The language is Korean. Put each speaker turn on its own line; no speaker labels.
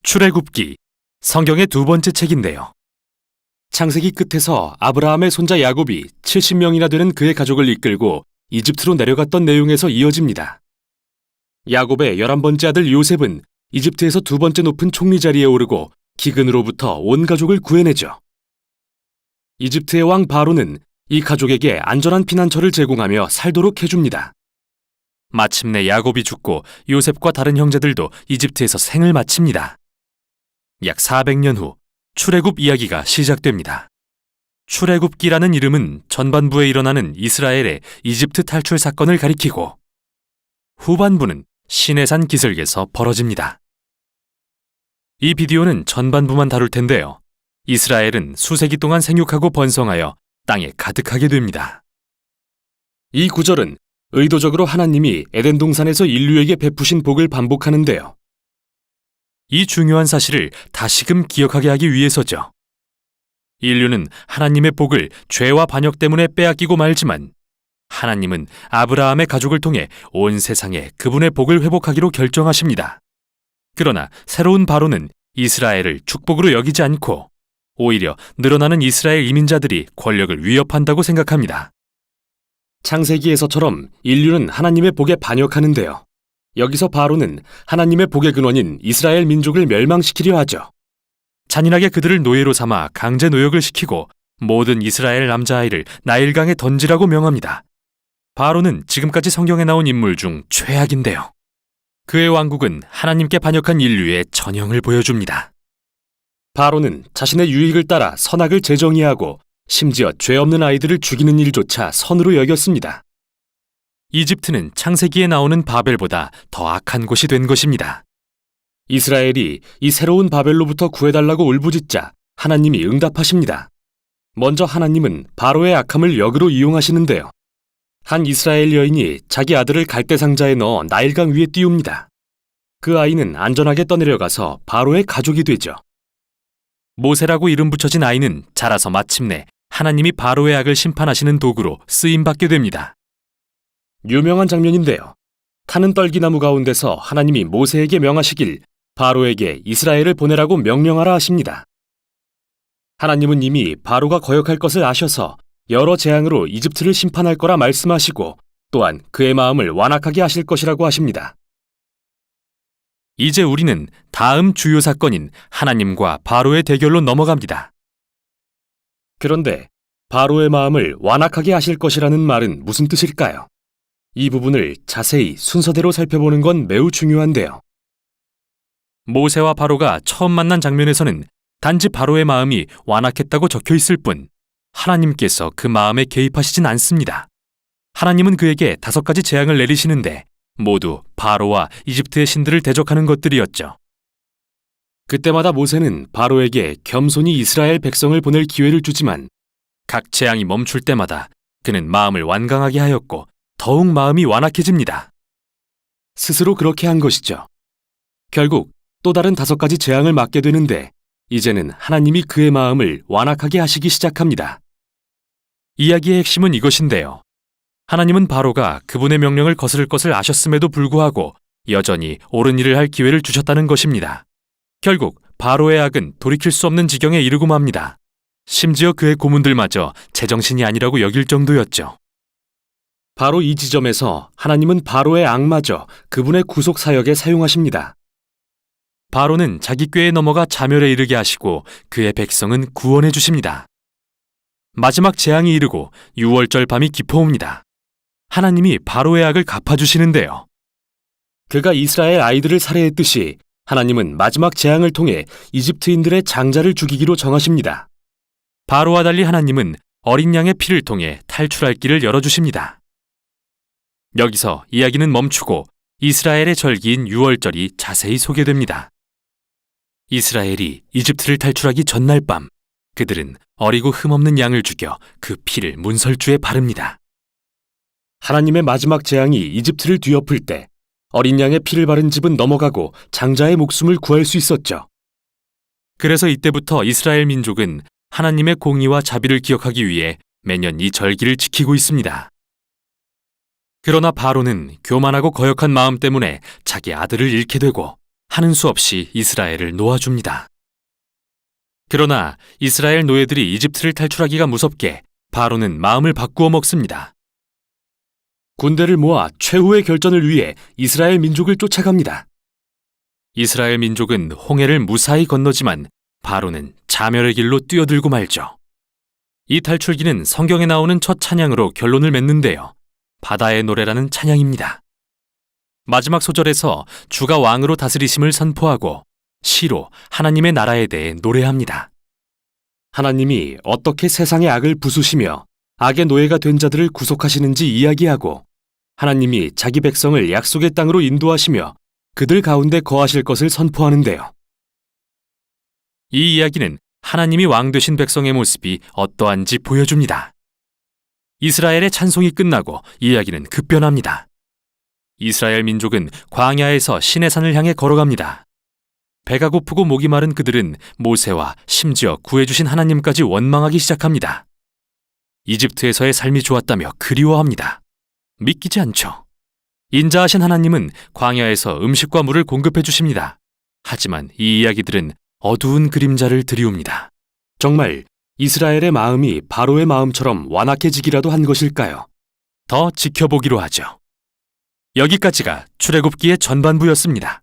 출애굽기, 성경의 두 번째 책인데요. 창세기 끝에서 아브라함의 손자 야곱이 70명이나 되는 그의 가족을 이끌고 이집트로 내려갔던 내용에서 이어집니다. 야곱의 11번째 아들 요셉은 이집트에서 두 번째 높은 총리 자리에 오르고 기근으로부터 온 가족을 구해내죠. 이집트의 왕 바로는 이 가족에게 안전한 피난처를 제공하며 살도록 해줍니다. 마침내 야곱이 죽고 요셉과 다른 형제들도 이집트에서 생을 마칩니다. 약 400년 후 출애굽 이야기가 시작됩니다. 출애굽기라는 이름은 전반부에 일어나는 이스라엘의 이집트 탈출 사건을 가리키고 후반부는 시내산 기슭에서 벌어집니다. 이 비디오는 전반부만 다룰 텐데요. 이스라엘은 수세기 동안 생육하고 번성하여 땅에 가득하게 됩니다. 이 구절은 의도적으로 하나님이 에덴 동산에서 인류에게 베푸신 복을 반복하는데요. 이 중요한 사실을 다시금 기억하게 하기 위해서죠. 인류는 하나님의 복을 죄와 반역 때문에 빼앗기고 말지만 하나님은 아브라함의 가족을 통해 온 세상에 그분의 복을 회복하기로 결정하십니다. 그러나 새로운 바로는 이스라엘을 축복으로 여기지 않고 오히려 늘어나는 이스라엘 이민자들이 권력을 위협한다고 생각합니다. 창세기에서처럼 인류는 하나님의 복에 반역하는데요. 여기서 바로는 하나님의 복의 근원인 이스라엘 민족을 멸망시키려 하죠. 잔인하게 그들을 노예로 삼아 강제 노역을 시키고 모든 이스라엘 남자아이를 나일강에 던지라고 명합니다. 바로는 지금까지 성경에 나온 인물 중 최악인데요. 그의 왕국은 하나님께 반역한 인류의 전형을 보여줍니다. 바로는 자신의 유익을 따라 선악을 재정의하고 심지어 죄 없는 아이들을 죽이는 일조차 선으로 여겼습니다. 이집트는 창세기에 나오는 바벨보다 더 악한 곳이 된 것입니다. 이스라엘이 이 새로운 바벨로부터 구해달라고 울부짖자 하나님이 응답하십니다. 먼저 하나님은 바로의 악함을 역으로 이용하시는데요. 한 이스라엘 여인이 자기 아들을 갈대상자에 넣어 나일강 위에 띄웁니다. 그 아이는 안전하게 떠내려가서 바로의 가족이 되죠. 모세라고 이름 붙여진 아이는 자라서 마침내 하나님이 바로의 악을 심판하시는 도구로 쓰임받게 됩니다. 유명한 장면인데요. 타는 떨기나무 가운데서 하나님이 모세에게 명하시길 바로에게 이스라엘을 보내라고 명령하라 하십니다. 하나님은 이미 바로가 거역할 것을 아셔서 여러 재앙으로 이집트를 심판할 거라 말씀하시고 또한 그의 마음을 완악하게 하실 것이라고 하십니다. 이제 우리는 다음 주요 사건인 하나님과 바로의 대결로 넘어갑니다. 그런데 바로의 마음을 완악하게 하실 것이라는 말은 무슨 뜻일까요? 이 부분을 자세히 순서대로 살펴보는 건 매우 중요한데요. 모세와 바로가 처음 만난 장면에서는 단지 바로의 마음이 완악했다고 적혀 있을 뿐 하나님께서 그 마음에 개입하시진 않습니다. 하나님은 그에게 5가지 재앙을 내리시는데 모두 바로와 이집트의 신들을 대적하는 것들이었죠. 그때마다 모세는 바로에게 겸손히 이스라엘 백성을 보낼 기회를 주지만 각 재앙이 멈출 때마다 그는 마음을 완강하게 하였고 더욱 마음이 완악해집니다. 스스로 그렇게 한 것이죠. 결국 또 다른 5가지 재앙을 맞게 되는데 이제는 하나님이 그의 마음을 완악하게 하시기 시작합니다. 이야기의 핵심은 이것인데요. 하나님은 바로가 그분의 명령을 거스를 것을 아셨음에도 불구하고 여전히 옳은 일을 할 기회를 주셨다는 것입니다. 결국 바로의 악은 돌이킬 수 없는 지경에 이르고 맙니다. 심지어 그의 고문들마저 제정신이 아니라고 여길 정도였죠. 바로 이 지점에서 하나님은 바로의 악마저 그분의 구속 사역에 사용하십니다. 바로는 자기 꾀에 넘어가 자멸에 이르게 하시고 그의 백성은 구원해 주십니다. 마지막 재앙이 이르고 6월절 밤이 깊어옵니다. 하나님이 바로의 악을 갚아주시는데요. 그가 이스라엘 아이들을 살해했듯이 하나님은 마지막 재앙을 통해 이집트인들의 장자를 죽이기로 정하십니다. 바로와 달리 하나님은 어린 양의 피를 통해 탈출할 길을 열어주십니다. 여기서 이야기는 멈추고 이스라엘의 절기인 6월절이 자세히 소개됩니다. 이스라엘이 이집트를 탈출하기 전날 밤 그들은 어리고 흠없는 양을 죽여 그 피를 문설주에 바릅니다. 하나님의 마지막 재앙이 이집트를 뒤엎을 때 어린 양의 피를 바른 집은 넘어가고 장자의 목숨을 구할 수 있었죠. 그래서 이때부터 이스라엘 민족은 하나님의 공의와 자비를 기억하기 위해 매년 이 절기를 지키고 있습니다. 그러나 바로는 교만하고 거역한 마음 때문에 자기 아들을 잃게 되고 하는 수 없이 이스라엘을 놓아줍니다. 그러나 이스라엘 노예들이 이집트를 탈출하기가 무섭게 바로는 마음을 바꾸어 먹습니다. 군대를 모아 최후의 결전을 위해 이스라엘 민족을 쫓아갑니다. 이스라엘 민족은 홍해를 무사히 건너지만 바로는 자멸의 길로 뛰어들고 말죠. 이 탈출기는 성경에 나오는 첫 찬양으로 결론을 맺는데요. 바다의 노래라는 찬양입니다. 마지막 소절에서 주가 왕으로 다스리심을 선포하고 시로 하나님의 나라에 대해 노래합니다. 하나님이 어떻게 세상의 악을 부수시며 악의 노예가 된 자들을 구속하시는지 이야기하고 하나님이 자기 백성을 약속의 땅으로 인도하시며 그들 가운데 거하실 것을 선포하는데요. 이 이야기는 하나님이 왕 되신 백성의 모습이 어떠한지 보여줍니다. 이스라엘의 찬송이 끝나고 이야기는 급변합니다. 이스라엘 민족은 광야에서 시내산을 향해 걸어갑니다. 배가 고프고 목이 마른 그들은 모세와 심지어 구해주신 하나님까지 원망하기 시작합니다. 이집트에서의 삶이 좋았다며 그리워합니다. 믿기지 않죠. 인자하신 하나님은 광야에서 음식과 물을 공급해 주십니다. 하지만 이 이야기들은 어두운 그림자를 드리웁니다. 정말 이스라엘의 마음이 바로의 마음처럼 완악해지기라도 한 것일까요? 더 지켜보기로 하죠. 여기까지가 출애굽기의 전반부였습니다.